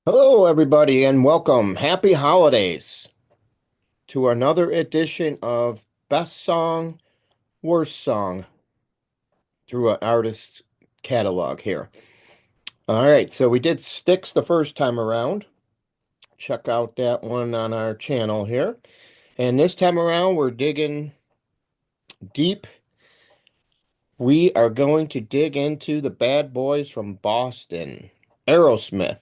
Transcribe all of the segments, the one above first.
Hello, everybody, and welcome. Happy holidays to another edition of Best Song, Worst Song through an artist's catalog here. All right, so we did Sticks the first time around. Check out that one on our channel here. And this time around, we're digging deep. We are going to dig into the bad boys from Boston, Aerosmith,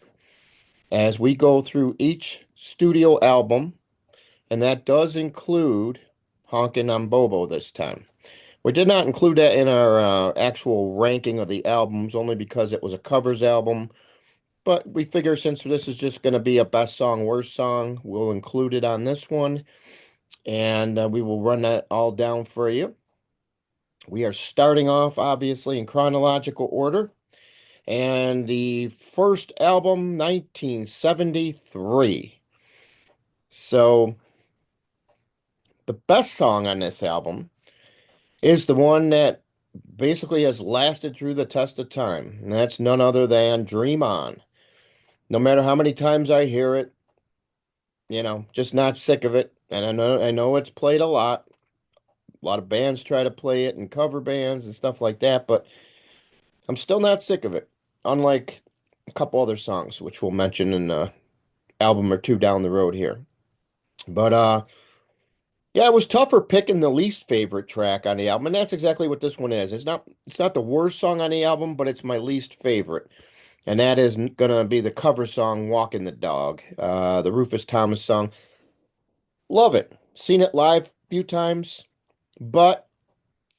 as we go through each studio album. And that does include Honkin On Bobo this time. We did not include that in our actual ranking of the albums, only because it was a covers album. But we figure since this is just going to be a best song, worst song, we'll include it on this one. And we will run that all down for you. We are starting off, obviously, in chronological order. And the first album, 1973. So the best song on this album is the one that basically has lasted through the test of time. And that's none other than Dream On. No matter how many times I hear it, just not sick of it. And I know it's played a lot. A lot of bands try to play it and cover bands and stuff like that, but I'm still not sick of it. Unlike a couple other songs, which we'll mention in an album or two down the road here. But yeah, it was tougher picking the least favorite track on the album, and that's exactly what this one is. It's not the worst song on the album, but it's my least favorite. And that is gonna be the cover song "Walking the Dog," the Rufus Thomas song. Love it. Seen it live a few times, but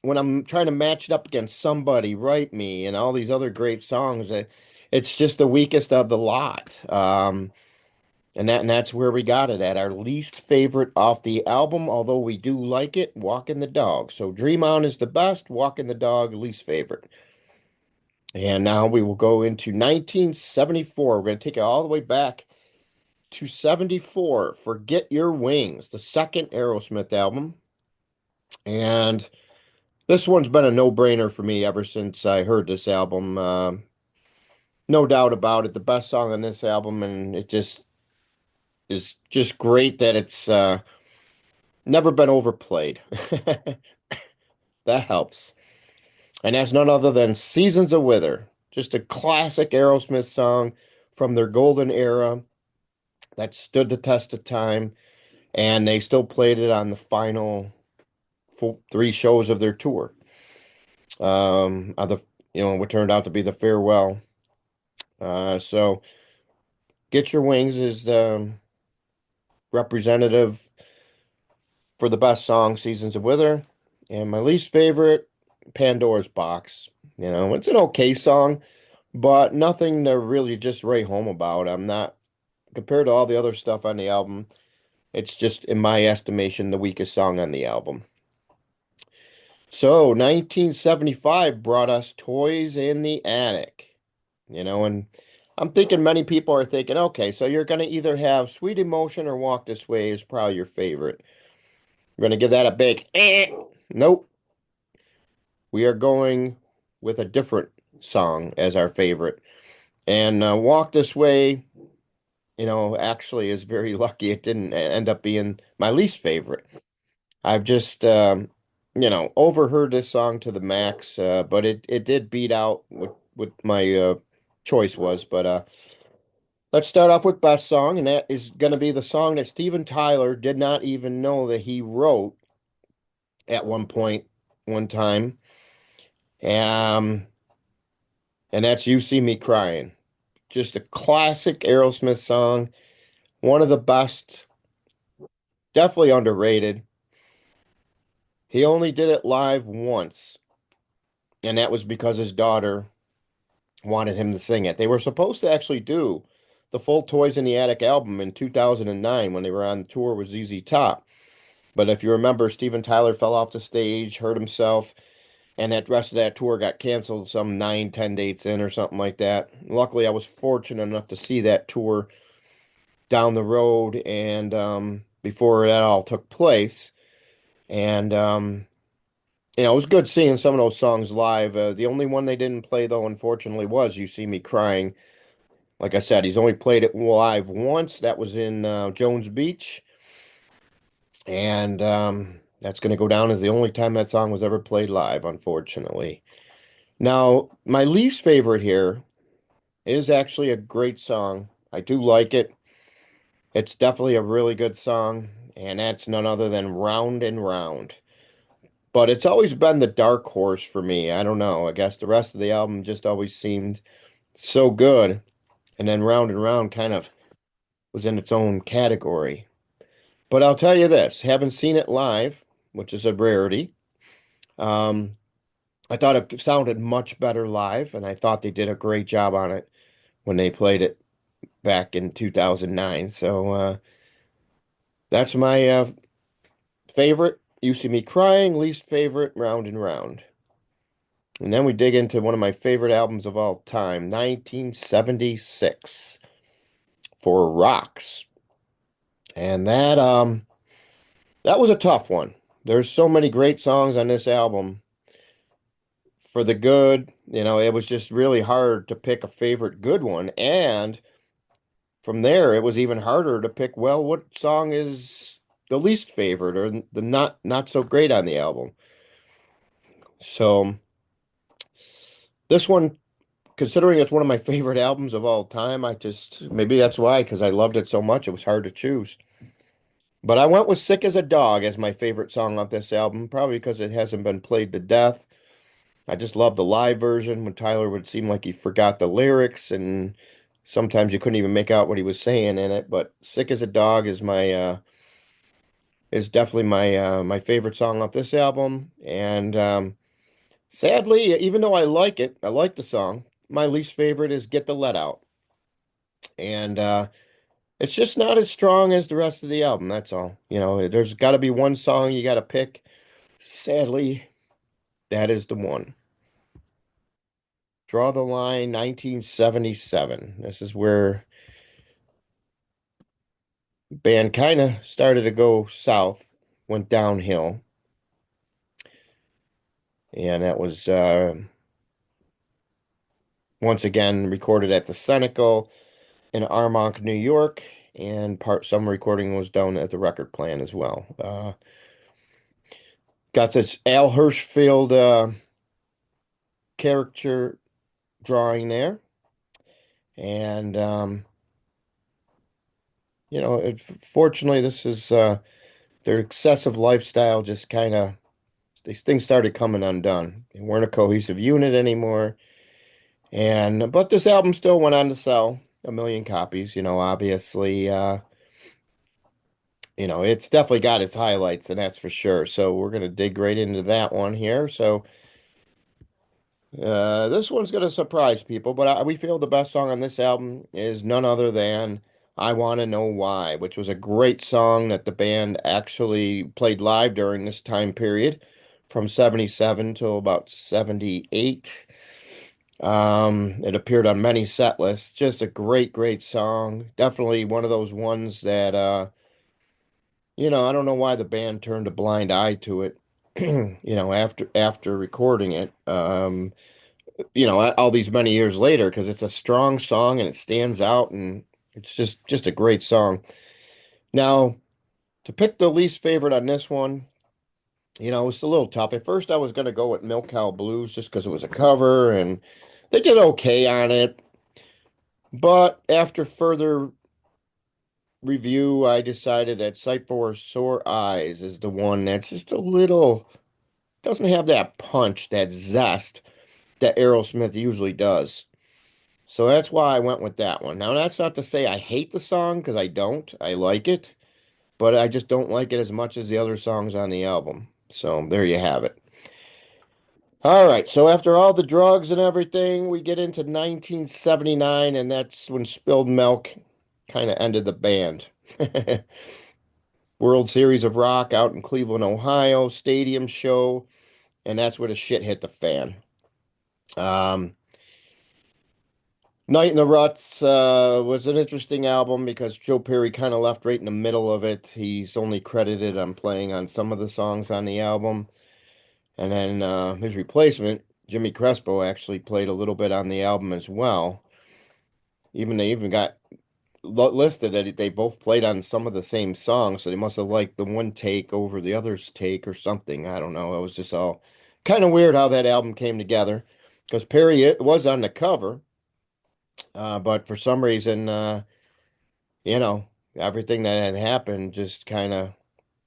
when I'm trying to match it up against Somebody, Write Me, and all these other great songs, it's just the weakest of the lot. And that's where we got it at our least favorite off the album, although we do like it, Walking the Dog. So Dream On is the best, Walking the Dog, least favorite. And now we will go into 1974. We're going to take it all the way back to 74. Forget Your Wings, the second Aerosmith album. And this one's been a no-brainer for me ever since I heard this album. No doubt about it, the best song on this album, and it just is just great that it's never been overplayed. That helps. And that's none other than Seasons of Wither, just a classic Aerosmith song from their golden era that stood the test of time, and they still played it on the final three shows of their tour. The what turned out to be the farewell. So Get Your Wings is representative for the best song, Seasons of Wither, and my least favorite, Pandora's Box. It's an okay song, but nothing to really just write home about. I'm not compared to all the other stuff on the album. It's just, in my estimation, the weakest song on the album. So, 1975 brought us Toys in the Attic, and I'm thinking many people are thinking, okay, so you're going to either have Sweet Emotion or Walk This Way is probably your favorite. We're going to give that a big Nope. We are going with a different song as our favorite. And Walk This Way, actually is very lucky it didn't end up being my least favorite. I've just, overheard this song to the max, but it did beat out what my choice was. But let's start off with best song, and that is going to be the song that Steven Tyler did not even know that he wrote at one point, one time. Um, and that's You See Me Crying. Just a classic Aerosmith song, one of the best, definitely underrated. He only did it live once, and that was because his daughter wanted him to sing it. They were supposed to actually do the full Toys in the Attic album in 2009 when they were on tour with ZZ Top. But if you remember, Steven Tyler fell off the stage, hurt himself, and that rest of that tour got canceled some 9, 10 dates in or something like that. Luckily, I was fortunate enough to see that tour down the road and before that all took place. And it was good seeing some of those songs live. The only one they didn't play though, unfortunately, was "You See Me Crying." Like I said, he's only played it live once. That was in Jones Beach. And that's going to go down as the only time that song was ever played live, unfortunately. Now, my least favorite here is actually a great song. I do like it. It's definitely a really good song, and that's none other than Round and Round. But it's always been the dark horse for me. I don't know. I guess the rest of the album just always seemed so good. And then Round and Round kind of was in its own category. But I'll tell you this, haven't seen it live, which is a rarity. Um, I thought it sounded much better live, and I thought they did a great job on it when they played it back in 2009. So that's my favorite. You See Me Crying, least favorite, Round and Round. And then we dig into one of my favorite albums of all time, 1976 for Rocks. And that was a tough one. There's so many great songs on this album. For the good, it was just really hard to pick a favorite good one. And from there, it was even harder to pick, well, what song is the least favorite or the not so great on the album. So this one, considering it's one of my favorite albums of all time, I just maybe that's why, because I loved it so much, it was hard to choose. But I went with Sick as a Dog as my favorite song off this album, probably because it hasn't been played to death. I just love the live version when Tyler would seem like he forgot the lyrics and sometimes you couldn't even make out what he was saying in it. But Sick as a Dog is definitely my favorite song off this album. And sadly, even though I like it, I like the song, my least favorite is Get the Let Out. And it's just not as strong as the rest of the album, that's all. There's got to be one song you got to pick. Sadly, that is the one. Draw the Line, 1977. This is where band kind of started to go south, went downhill. And that was once again recorded at the Senecal in Armonk, New York, and some recording was done at the record plant as well. Got this Al Hirschfeld caricature drawing there, and fortunately, this is their excessive lifestyle. Just kind of these things started coming undone. They weren't a cohesive unit anymore, and but this album still went on to sell a million copies. Obviously. It's definitely got its highlights, and that's for sure. So we're gonna dig right into that one here. So this one's gonna surprise people, but we feel the best song on this album is none other than "I Want to Know Why," which was a great song that the band actually played live during this time period, from '77 till about '78. It appeared on many set lists. Just a great, great song. Definitely one of those ones that I don't know why the band turned a blind eye to it, after recording it, all these many years later, because it's a strong song and it stands out and it's just a great song. Now, to pick the least favorite on this one, it's a little tough. At first, I was going to go with Milk Cow Blues just because it was a cover and they did okay on it. But after further review, I decided that Sight for Sore Eyes is the one that's just a little doesn't have that punch, that zest that Aerosmith usually does. So that's why I went with that one. Now, that's not to say I hate the song, because I don't. I like it, but I just don't like it as much as the other songs on the album. So there you have it. All right, so after all the drugs and everything, we get into 1979, and that's when Spilled Milk kind of ended the band. World Series of Rock out in Cleveland, Ohio, stadium show, and that's where the shit hit the fan. Um, Night in the Ruts was an interesting album because Joe Perry kind of left right in the middle of it. He's only credited on playing on some of the songs on the album. And then his replacement, Jimmy Crespo, actually played a little bit on the album as well. Even they even got listed that they both played on some of the same songs, so they must have liked the one take over the other's take or something. I don't know. It was just all kind of weird how that album came together because Perry it was on the cover, but for some reason, you know, everything that had happened just kind of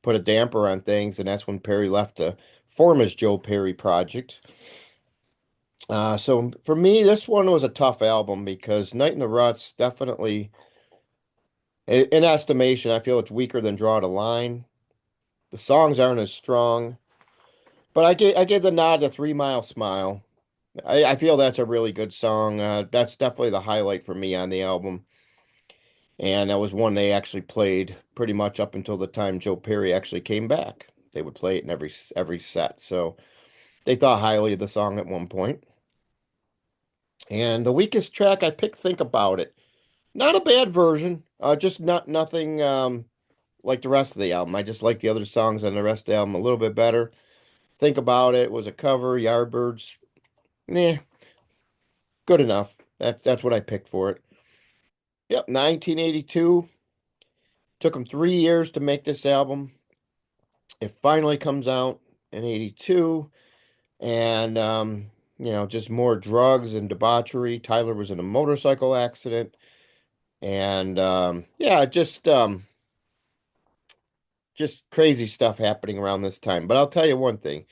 put a damper on things, and that's when Perry left to form his Joe Perry project. So for me, this one was a tough album because Night in the Ruts definitely, in estimation, I feel it's weaker than Draw the Line. The songs aren't as strong, but I gave the nod to 3 Mile Smile. I feel that's a really good song. That's definitely the highlight for me on the album, and that was one they actually played pretty much up until the time Joe Perry actually came back. They would play it in every set, so they thought highly of the song at one point. And the weakest track I picked, Think About It. Not a bad version, just nothing like the rest of the album. I just like the other songs on the rest of the album a little bit better. Think About It was a cover. Yardbirds, nah, good enough. That's what I picked for it. Yep, 1982. Took them 3 years to make this album. It finally comes out in 82, and just more drugs and debauchery. Tyler was in a motorcycle accident, and yeah, just crazy stuff happening around this time. But I'll tell you one thing.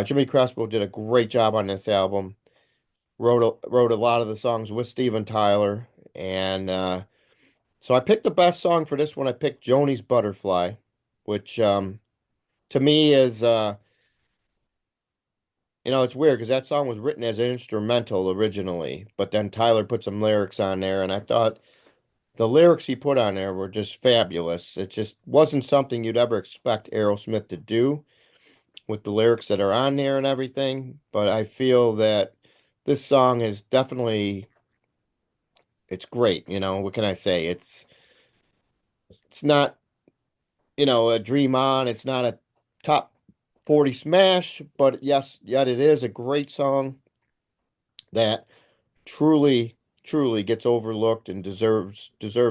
Jimmy Crespo did a great job on this album. Wrote a lot of the songs with Steven Tyler, and so I picked the best song for this one. I picked Joni's Butterfly, which to me is it's weird because that song was written as an instrumental originally, but then Tyler put some lyrics on there, and I thought the lyrics he put on there were just fabulous. It just wasn't something you'd ever expect Aerosmith to do with the lyrics that are on there and everything, but I feel that this song is definitely it's great, what can I say? It's not, a dream on, it's not a top 40 smash, but yes, yet it is a great song that truly truly gets overlooked and deserves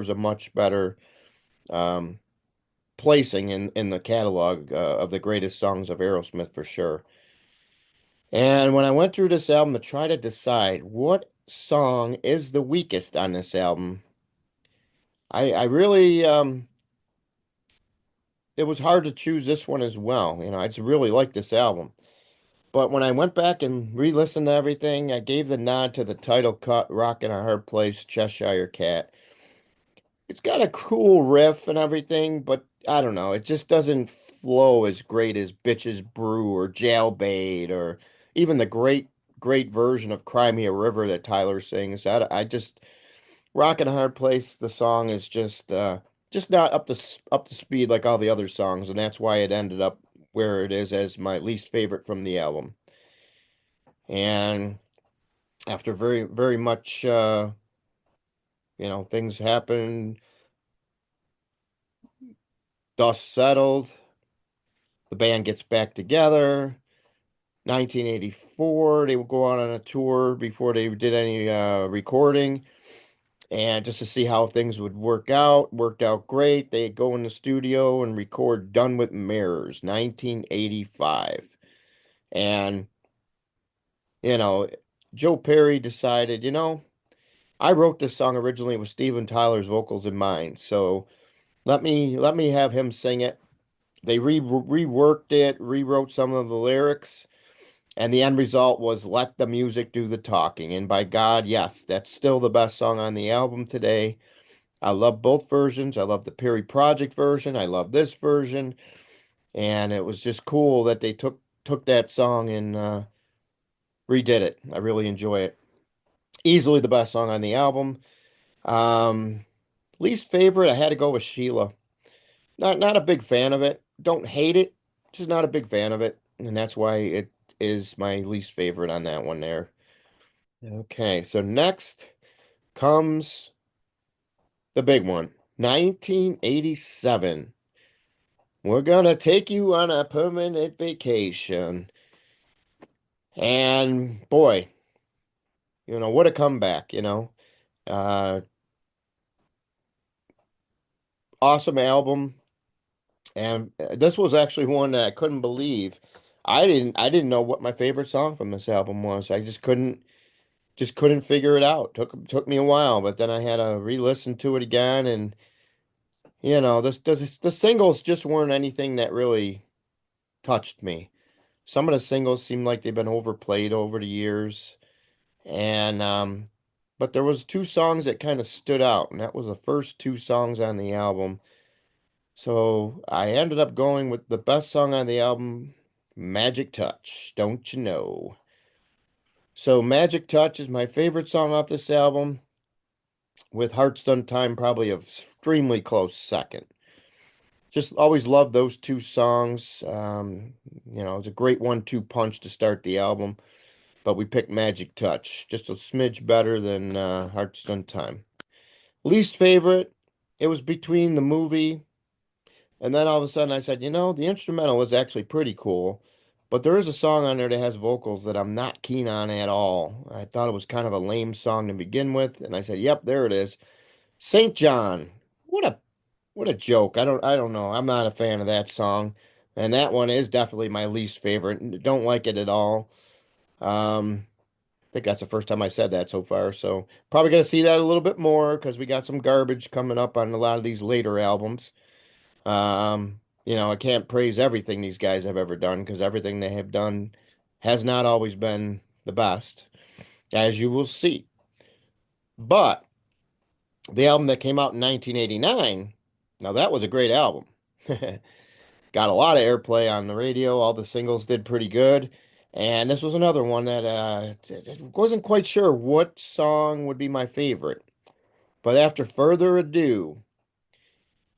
a much better um placing in the catalog of the greatest songs of Aerosmith for sure. And when I went through this album to try to decide what song is the weakest on this album, I really it was hard to choose this one as well. I just really like this album. But when I went back and re-listened to everything, I gave the nod to the title cut, Rockin' a Hard Place, Cheshire Cat. It's got a cool riff and everything, but I don't know, it just doesn't flow as great as Bitches Brew or Jailbait or even the great version of Cry Me a River that Tyler sings. I just Rockin' a Hard Place, the song is just not up to speed like all the other songs, and that's why it ended up where it is as my least favorite from the album. And after very very much things happen, dust settled, the band gets back together. 1984, they would go on a tour before they did any recording, and just to see how things would work out. Worked out great. They go in the studio and record Done with Mirrors, 1985. And, you know, Joe Perry decided, I wrote this song originally with Steven Tyler's vocals in mind, so let me have him sing it. They reworked it, rewrote some of the lyrics, and the end result was Let the Music Do the Talking. And by God, yes, that's still the best song on the album today. I love both versions. I love the Perry Project version. I love this version. And it was just cool that they took that song and redid it. I really enjoy it. Easily the best song on the album. Um, Least favorite, I had to go with Sheila. Not a big fan of it. Don't hate it, just not a big fan of it, and that's why it is my least favorite on that one there. Okay, so next comes the big one. 1987. We're gonna take you on a permanent vacation. And boy, what a comeback. Uh, awesome album. And this was actually one that I couldn't believe. I didn't know what my favorite song from this album was. I just couldn't figure it out. Took me a while, but then I had to re-listen to it again, and the singles just weren't anything that really touched me. Some of the singles seem like they've been overplayed over the years, and but there was two songs that kind of stood out, and that was the first two songs on the album. So I ended up going with the best song on the album, Magic Touch, Don't You Know? So Magic Touch is my favorite song off this album, with Hearts Done Time probably a extremely close second. Just always loved those two songs. It's a great 1-2 punch to start the album, but we picked Magic Touch, just a smidge better than Hearts Done Time. Least favorite, it was between the movie. And then all of a sudden I said, the instrumental was actually pretty cool, but there is a song on there that has vocals that I'm not keen on at all. I thought it was kind of a lame song to begin with, and I said, "Yep, there it is. St. John." What a what a joke. I don't know. I'm not a fan of that song. And that one is definitely my least favorite. Don't like it at all. I think that's the first time I said that so far, so probably gonna see that a little bit more because we got some garbage coming up on a lot of these later albums. I can't praise everything these guys have ever done because everything they have done has not always been the best, as you will see. But the album that came out in 1989, now that was a great album. Got a lot of airplay on the radio. All the singles did pretty good. And this was another one that wasn't quite sure what song would be my favorite. But after further ado,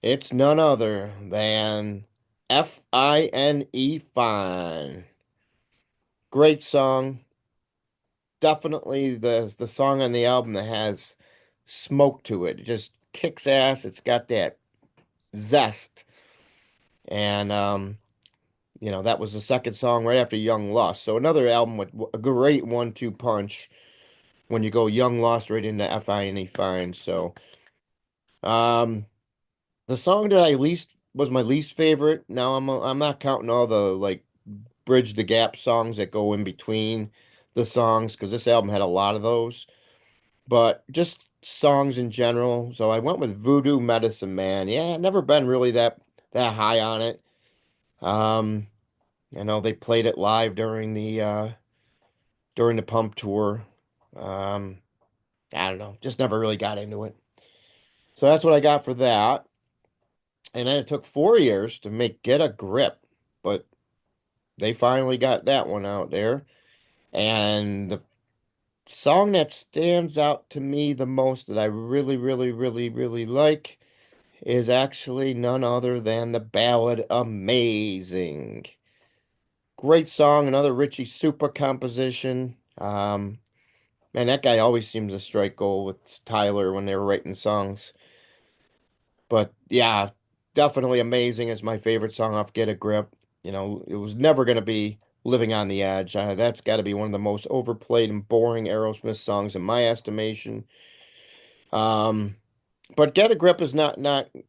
it's none other than Fine. Fine. Great song. Definitely the song on the album that has smoke to it. It just kicks ass. It's got that zest. And that was the second song right after Young Lust. So another album with a great 1-2 punch when you go Young Lust right into Fine. So um the song that I least was my least favorite. Now I'm not counting all the like bridge the gap songs that go in between the songs because this album had a lot of those, but just songs in general. So I went with Voodoo Medicine Man. Yeah, never been really that high on it. Um, I know they played it live during the Pump tour. Um, I don't know, just never really got into it. So that's what I got for that. And then it took 4 years to make Get a Grip, but they finally got that one out there. And the song that stands out to me the most that I really, really, really, really like is actually none other than the ballad Amazing. Great song, another Richie Super composition. Man, that guy always seems to strike gold with Tyler when they were writing songs. But yeah, definitely Amazing is my favorite song off Get a Grip. It was never going to be Living on the Edge. That's got to be one of the most overplayed and boring Aerosmith songs in my estimation. Um, but Get a Grip is not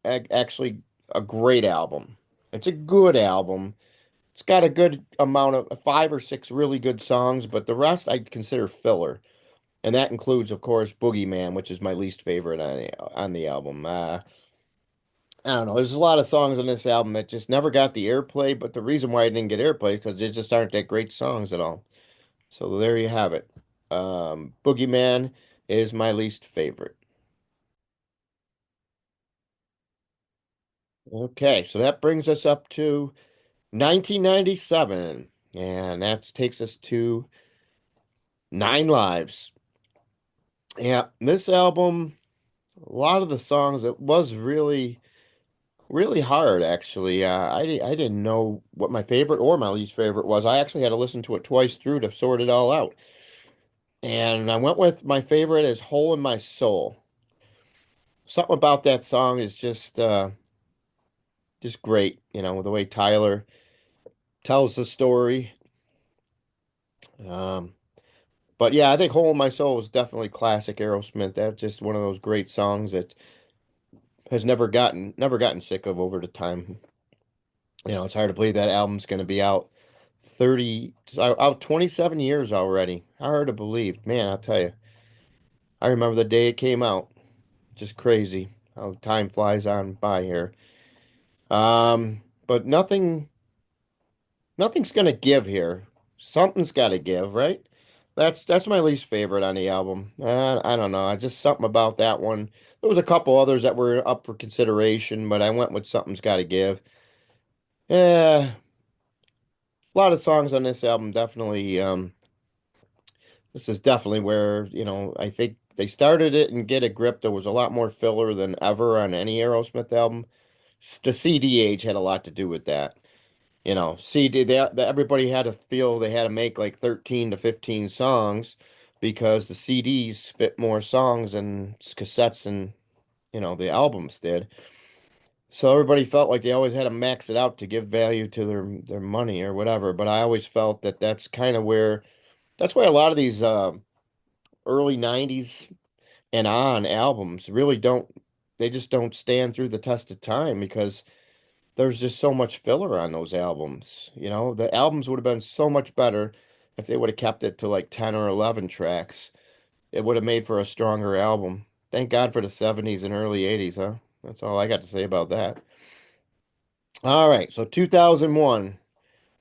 actually a great album. It's a good album. It's got a good amount of 5 or 6 really good songs, but the rest I consider filler. And that includes, of course, Boogeyman, which is my least favorite on the album. I don't know. There's a lot of songs on this album that just never got the airplay, but the reason why I didn't get airplay is because they just aren't that great songs at all. So there you have it. Boogeyman is my least favorite. Okay, so that brings us up to 1997, and that takes us to Nine Lives. Yeah, this album, a lot of the songs, it was really, really hard, actually. I didn't know what my favorite or my least favorite was. I actually had to listen to it twice through to sort it all out. And I went with my favorite is Hole in My Soul. Something about that song is just great, the way Tyler tells the story. Um, But yeah, I think Hole in My Soul is definitely classic Aerosmith. That's just one of those great songs that has never gotten sick of over the time. It's hard to believe that album's going to be out 30 out 27 years already. Hard to believe. Man, I'll tell you. I remember the day it came out. Just crazy how time flies on by here. But nothing's gonna give here. Something's got to give, right? That's my least favorite on the album. I don't know. I just something about that one. There was a couple others that were up for consideration, but I went with Something's Got to Give. Yeah, a lot of songs on this album definitely. This is definitely where, I think they started it and Get a Grip. There was a lot more filler than ever on any Aerosmith album. The CD age had a lot to do with that. CD, everybody had to feel they had to make like 13 to 15 songs because the CDs fit more songs than cassettes and, the albums did. So everybody felt like they always had to max it out to give value to their money or whatever. But I always felt that that's why a lot of these early 90s and on albums really they just don't stand through the test of time because there's just so much filler on those albums. The albums would have been so much better if they would have kept it to like 10 or 11 tracks. It would have made for a stronger album. Thank God for the 70s and early 80s, huh? That's all I got to say about that. All right, so 2001.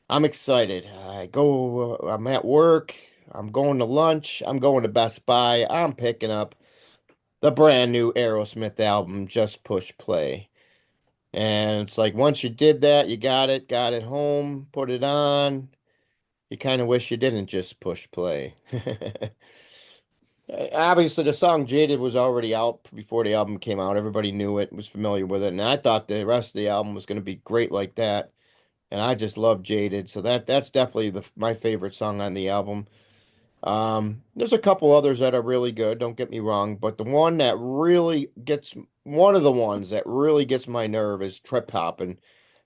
I'm excited. I'm at work. I'm going to lunch. I'm going to Best Buy. I'm picking up the brand new Aerosmith album, Just Push Play. And it's like once you did that, you got it home, put it on. You kind of wish you didn't just push play. Obviously, the song Jaded was already out before the album came out. Everybody knew it, was familiar with it, and I thought the rest of the album was going to be great like that. And I just love Jaded, so that's definitely my favorite song on the album. There's a couple others that are really good, don't get me wrong, but one of the ones that really gets my nerve is Trip Hoppin'.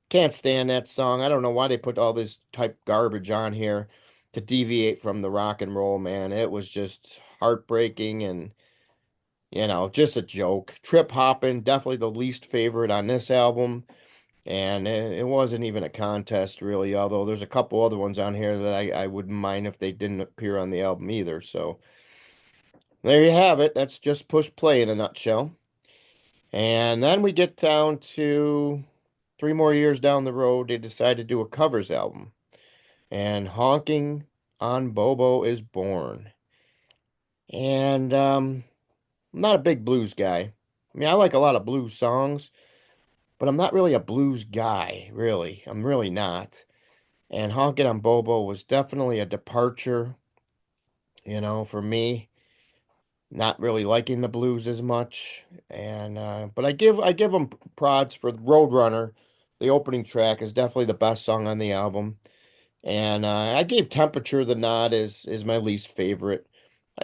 Can't stand that song. I don't know why they put all this type garbage on here to deviate from the rock and roll, man. It was just heartbreaking and, just a joke. Trip Hoppin', definitely the least favorite on this album. And it wasn't even a contest, really, although there's a couple other ones on here that I wouldn't mind if they didn't appear on the album either. So there you have it. That's Just Push Play in a nutshell. And then we get down to 3 more years down the road, they decide to do a covers album. And Honking on Bobo is born. And I'm not a big blues guy. I mean, I like a lot of blues songs, but I'm not really a blues guy, really. I'm really not. And Honkin' on Bobo was definitely a departure, for me. Not really liking the blues as much. And but I give them prods for Roadrunner. The opening track is definitely the best song on the album. And I gave Temperature the nod is my least favorite.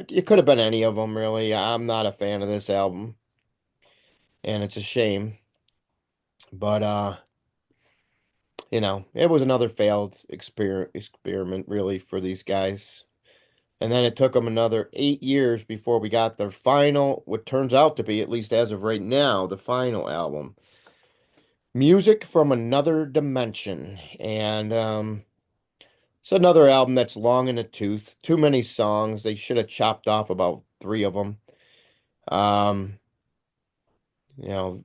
It could have been any of them, really. I'm not a fan of this album, and it's a shame. But it was another failed experiment, really, for these guys. And then it took them another 8 years before we got their final, what turns out to be, at least as of right now, the final album, Music from Another Dimension. And it's another album that's long in the tooth. Too many songs. They should have chopped off about three of them. Um, the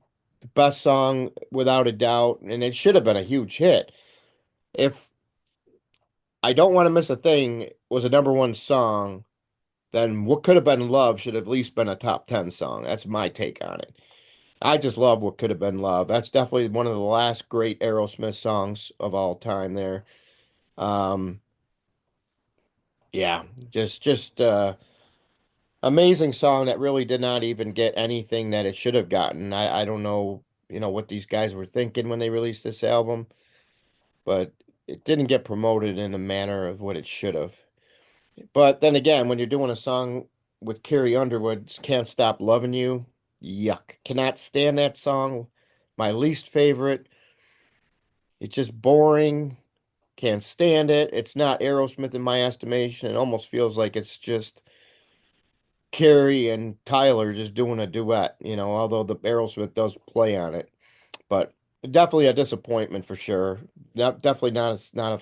best song without a doubt, and it should have been a huge hit. If I Don't Want to Miss a Thing was a number one song, then What Could Have Been Love should have at least been a top 10 song. That's my take on it. I just love What Could Have Been Love. That's definitely one of the last great Aerosmith songs of all time there. Um, yeah, just amazing song that really did not even get anything that it should have gotten. I don't know, what these guys were thinking when they released this album, but it didn't get promoted in the manner of what it should have. But then again, when you're doing a song with Carrie Underwood's Can't Stop Loving You, yuck. Cannot stand that song. My least favorite. It's just boring. Can't stand it. It's not Aerosmith in my estimation. It almost feels like it's just Carrie and Tyler just doing a duet, although the Aerosmith does play on it. But definitely a disappointment for sure. Definitely not a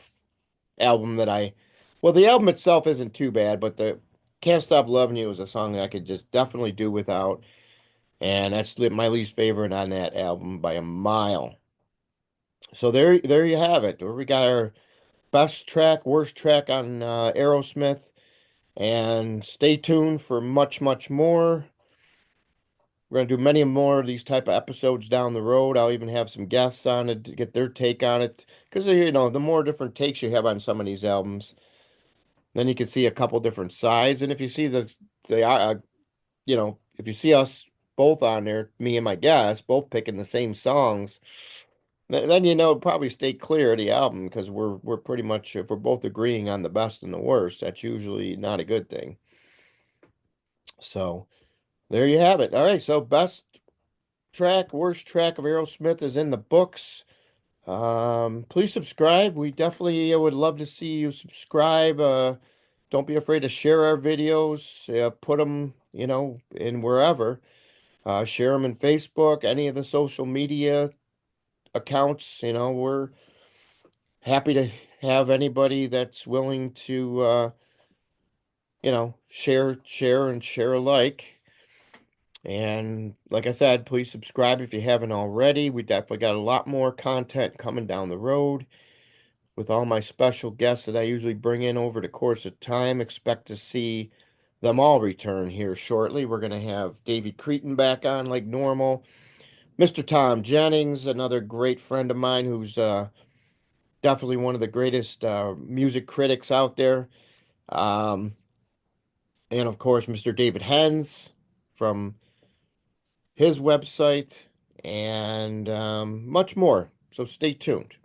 album that well, the album itself isn't too bad, but the Can't Stop Loving You is a song that I could just definitely do without. And that's my least favorite on that album by a mile. So there you have it. We got our best track, worst track on Aerosmith. And stay tuned for much, much more. We're gonna do many more of these type of episodes down the road. I'll even have some guests on it to get their take on it. Because the more different takes you have on some of these albums, then you can see a couple different sides. And if you see if you see us both on there, me and my guests both picking the same songs, then probably stay clear of the album because we're pretty much if we're both agreeing on the best and the worst, that's usually not a good thing. So there you have it. All right, so best track, worst track of Aerosmith is in the books. Please subscribe. We definitely would love to see you subscribe. Don't be afraid to share our videos. Put them, in wherever. Share them in Facebook, any of the social media accounts. We're happy to have anybody that's willing to, share alike. And like I said, please subscribe if you haven't already. We definitely got a lot more content coming down the road with all my special guests that I usually bring in over the course of time. Expect to see them all return here shortly. We're going to have Davey Cretin back on like normal. Mr. Tom Jennings, another great friend of mine who's definitely one of the greatest music critics out there. Um, and of course, Mr. David Hens from his website, and much more. So stay tuned.